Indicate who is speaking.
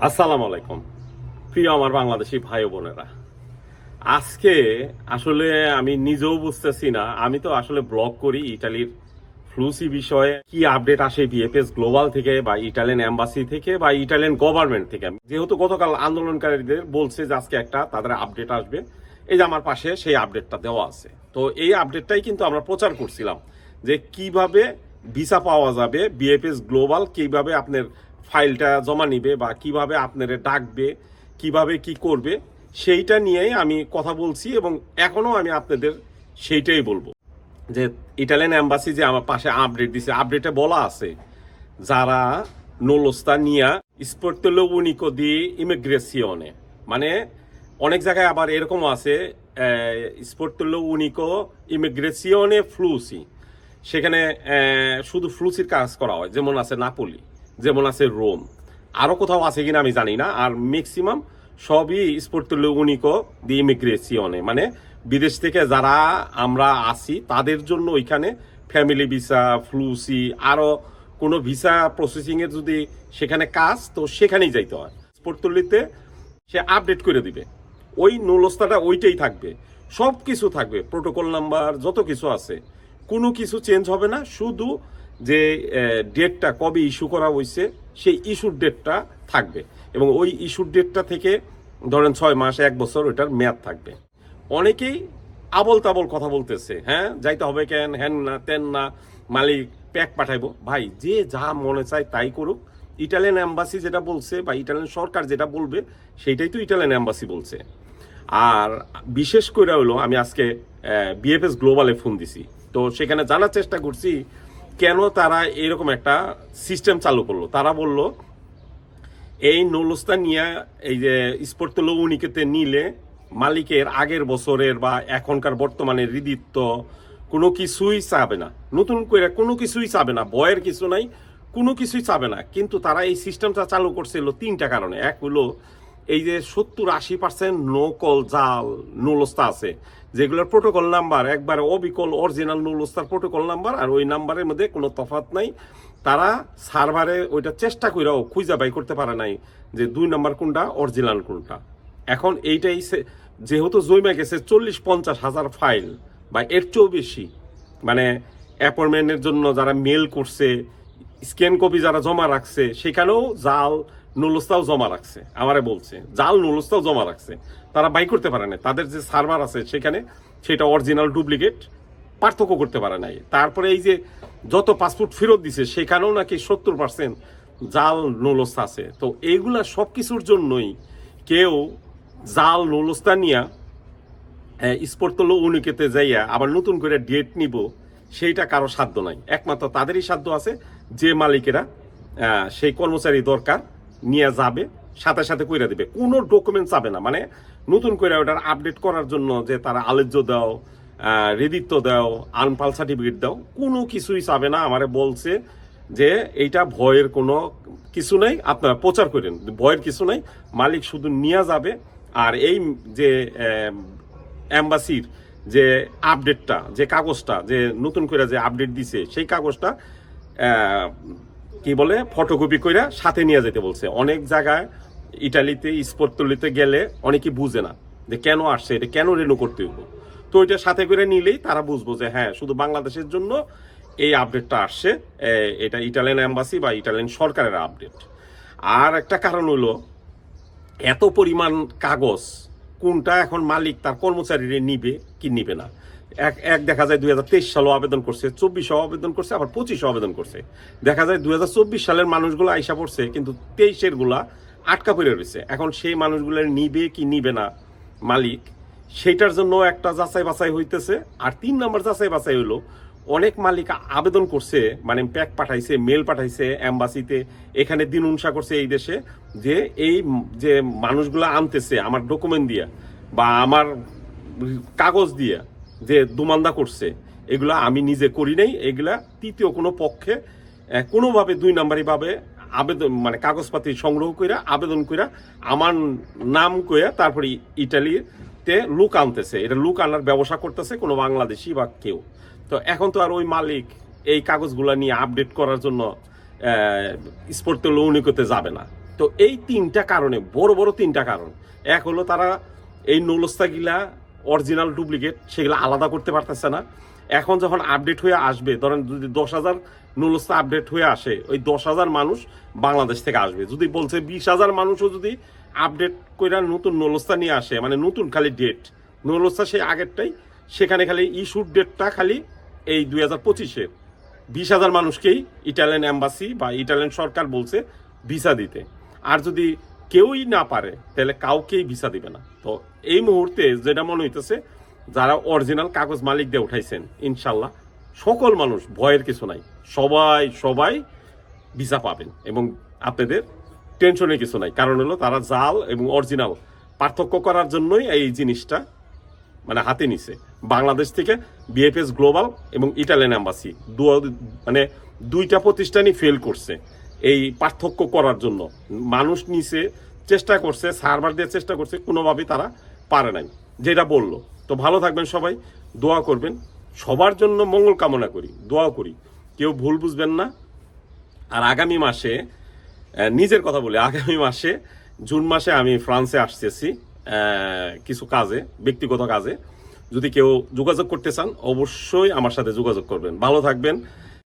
Speaker 1: আসসালামু আলাইকুম প্রিয় আমার বাংলাদেশি ভাই বোনেরা। আজকে আসলে আমি নিজেও বুঝতেছি না, আমি তো আসলে ব্লগ করি ইতালির ফ্লুসি বিষয়ে কি আপডেট আসে বিএফএস গ্লোবাল থেকে বা ইটালিয়ান এম্বাসি থেকে বা ইটালিয়ান গভর্নমেন্ট থেকে। যেহেতু গতকাল আন্দোলনকারীদের বলছে যে আজকে একটা তাদের আপডেট আসবে, এই যে আমার পাশে সেই আপডেটটা দেওয়া আছে। তো এই আপডেটটাই কিন্তু আমরা প্রচার করছিলাম যে কিভাবে ভিসা পাওয়া যাবে, বিএফএস গ্লোবাল কিভাবে আপনার ফাইলটা জমা নিবে বা কিভাবে আপনারা ডাকবে, কিভাবে কি করবে, সেইটা নিয়েই আমি কথা বলছি এবং এখনো আমি আপনাদের সেইটাই বলবো যে ইটালিয়ান এম্বাসি যে আমার পাশে আপডেট দিছে, আপডেটে বলা আছে যারা নোলোস্তা নিয়া স্পর্তেলো উনিকো দি ইমিগ্রেসিওনে, মানে অনেক জায়গায় আবার এরকমও আছে স্পর্তেলো উনিকো ইমিগ্রেসিওনে ফ্লুসি, সেখানে শুধু ফ্লুসির কাজ করা হয়, যেমন আছে নাপোলি, যেমন আছে রোম, আরও কোথাও আছে কিনা আমি জানি না। আর ম্যাক্সিমাম সবই স্পর্তেলো উনিকো দি ইমিগ্রেসিওনে, মানে বিদেশ থেকে যারা আমরা আসি তাদের জন্য ওইখানে ফ্যামিলি ভিসা, ফ্লুসি, আরও কোনো ভিসা প্রসেসিংয়ের যদি সেখানে কাজ, তো সেখানেই যাইতে হয়। স্পর্তলিতে সে আপডেট করে দিবে, ওই নুলস্তাটা ওইটাই থাকবে, সব কিছু থাকবে, প্রোটোকল নাম্বার যত কিছু আছে কোনো কিছু চেঞ্জ হবে না, শুধু যে ডেটটা কবে ইস্যু করা হয়েছে সেই ইস্যুর ডেটটা থাকবে এবং ওই ইস্যুর ডেটটা থেকে ধরেন 6 মাস 1 বছর ওইটার মেয়াদ থাকবে। অনেকেই আবল তাবল কথা বলতেছে, হ্যাঁ যাইতে হবে কেন, হ্যান না তেন না, মালিক প্যাক পাঠাইবো। ভাই যে যা মনে চায় তাই করুক, ইটালিয়ান এম্বাসি যেটা বলছে বা ইটালিয়ান সরকার যেটা বলবে সেইটাই তো ইটালিয়ান এম্বাসি বলছে। আর বিশেষ করে হলো আমি আজকে বিএফএস গ্লোবালে ফোন দিছি, তো সেখানে জানার চেষ্টা করছি কেন তারা এরকম একটা সিস্টেম চালু করলো। তারা বলল এই নৌলস্তা নিয়ে এই যে স্পর্তলো উনিকেতে নিলে মালিকের আগের বছরের বা এখনকার বর্তমানে হৃদিত্ব কোনো কিছুই চাবে না, নতুন করে কোনো কিছুই চাবে না, ভয়ের কিছু নাই, কোনো কিছুই চাবে না। কিন্তু তারা এই সিস্টেমটা চালু করছিল 3টা কারণে। এক হলো এই যে 70-80% নকল জাল নৌলস্তা আছে, যেগুলোর প্রোটোকল নাম্বার একবারে অবিকল অরিজিনাল নৌলস্তার প্রোটোকল নাম্বার, আর ওই নাম্বারের মধ্যে কোনো তফাৎ নাই। তারা সার্ভারে ওইটা চেষ্টা করেও খুঁজে বাই করতে পারে নাই যে 2 নাম্বার কোনটা অরিজিনাল কোনটা। এখন এইটাই যেহেতু জমে গেছে 40-50 হাজার ফাইল বা এর চেয়েও বেশি, মানে অ্যাপয়েন্টমেন্টের জন্য যারা মেল করছে, স্ক্যান কপি যারা জমা রাখছে, সেখানেও জাল নুলস্তাও জমা রাখছে, আমারে বলছে জাল নুলস্তাও জমা রাখছে, তারা বাই করতে পারে না। তাদের যে সার্ভার আছে সেখানে সেটা অরিজিনাল ডুপ্লিকেট পার্থক্য করতে পারে নাই। তারপরে এই যে যত পাসপোর্ট ফেরত দিছে সেখানেও নাকি 70% জাল নুলস্তা আছে। তো এইগুলা সব কিছুর জন্যই কেউ জাল নুলস্তা নিয়া স্পর্তলো উনিকেতে যাইয়া আবার নতুন করে ডেট নিব, সেইটা কারো সাধ্য নাই, একমাত্র তাদেরই সাধ্য আছে যে মালিকেরা সেই কর্মচারী দরকার নিয়ে যাবে, সাথে সাথে কইরা দিবে, কোনো ডকুমেন্ট চাবে না। মানে নতুন করে ওটার আপডেট করার জন্য যে তারা আলেজ্য দাও, রেদিত্ব দাও, আনপাল সার্টিফিকেট দাও, কোনো কিছুই চাবে না। আমারে বলছে যে এইটা ভয়ের কোনো কিছু নাই, আপনারা প্রচার করেন, ভয়ের কিছু নাই, মালিক শুধু নিয়ে যাবে। আর এই যে এম্বাসির যে আপডেটটা, যে কাগজটা, যে নতুন করে যে আপডেট দিছে সেই কাগজটা কি বলে ফটোকপি কইরা সাথে নিয়ে যেতে বলছে। অনেক জায়গায় ইটালিতে স্পর্তলিতে গেলে অনেকে বুঝে না যে কেন আসছে, এটা কেন রেনু করতে হইব। তো ওইটা সাথে করে নিলেই তারা বুঝবো যে হ্যাঁ শুধু বাংলাদেশের জন্য এই আপডেটটা আসছে, এটা ইটালিয়ান এম্বাসি বা ইটালিয়ান সরকারের আপডেট। আর একটা কারণ হলো এত পরিমাণ কাগজ, কোনটা এখন মালিক তার কর্মচারীরা নিবে কি নিবে না। এক দেখা যায় 2023 সালেও আবেদন করছে, 24-এও আবেদন করছে, আবার 25-এও আবেদন করছে। দেখা যায় 2024 সালের মানুষগুলো আইসা পড়ছে, কিন্তু 23-এর গুলা আটকা পড়ে রয়েছে। এখন সেই মানুষগুলো নিবে কি নিবে না মালিক, সেইটার জন্য একটা যাচাই বাছাই হইতেছে। আর 3 নম্বর যাচাই বাছাই হইলো অনেক মালিক আবেদন করছে, মানে প্যাক পাঠাইছে, মেল পাঠাইছে এম্বাসিতে, এখানে দিন উনসা করছে এই দেশে যে এই যে মানুষগুলো আনতেছে আমার ডকুমেন্ট দিয়া বা আমার কাগজ দিয়া যে দুমান্দা করছে, এগুলা আমি নিজে করি নাই, এগুলা তৃতীয় কোনো পক্ষে কোনোভাবে 2 নাম্বারি ভাবে আবেদন মানে কাগজপাতি সংগ্রহ কইরা আবেদন কইরা আমার নাম কইরা তারপরে ইটালিতে লুক আনতেছে, এটা লুক আনার ব্যবসা করতেছে কোনো বাংলাদেশি বা কেউ। তো এখন তো আর ওই মালিক এই কাগজগুলা নিয়ে আপডেট করার জন্য স্পর্তলো উনিকোতে যাবে না। তো এই তিনটা কারণে, বড় বড় তিনটা কারণ। এক হলো তারা এই নৌলস্তাগুলা অরিজিনাল ডুপ্লিকেট সেগুলো আলাদা করতে পারতেছে না। এখন যখন আপডেট হয়ে আসবে, ধরেন যদি 10,000 নৌলস্তা আপডেট হয়ে আসে, ওই 10,000 মানুষ বাংলাদেশ থেকে আসবে। যদি বলছে 20,000 মানুষও যদি আপডেট করে নতুন নৌলস্তা নিয়ে আসে, মানে নতুন খালি ডেট নৌলস্তা সেই আগেরটাই, সেখানে খালি ইস্যুর ডেটটা খালি এই 2025-এর 20,000 মানুষকেই ইটালিয়ান এম্বাসি বা ইটালিয়ান সরকার বলছে ভিসা দিতে। আর যদি কেউই না পারে তাহলে কাউকেই ভিসা দিবে না। তো এই মুহূর্তে যেটা মনে হইতেছে, যারা অরিজিনাল কাগজ মালিক দিয়ে উঠাইছেন, ইনশাল্লাহ সকল মানুষ, ভয়ের কিছু নাই, সবাই সবাই ভিসা পাবেন এবং আপনাদের টেনশনের কিছু নাই। কারণ হলো তারা জাল এবং অরিজিনাল পার্থক্য করার জন্যই এই জিনিসটা মানে হাতে নিছে। বাংলাদেশ থেকে বিএফএস গ্লোবাল এবং ইটালিয়ান এম্বাসি মানে দুইটা প্রতিষ্ঠানই ফেল করছে এই পার্থক্য করার জন্য। মানুষ নিচে চেষ্টা করছে, সার্ভার দিয়ে চেষ্টা করছে, কোনোভাবেই তারা পারে নাই, যেটা বললো। তো ভালো থাকবেন সবাই, দোয়া করবেন, সবার জন্য মঙ্গল কামনা করি, দোয়া করি, কেউ ভুল বুঝবেন না। আর আগামী মাসে নিজের কথা বলি, আগামী মাসে জুন মাসে আমি ফ্রান্সে আসতেছি কিছু কাজে, ব্যক্তিগত কাজে। যদি কেউ যোগাযোগ করতে চান অবশ্যই আমার সাথে যোগাযোগ করবেন। ভালো থাকবেন।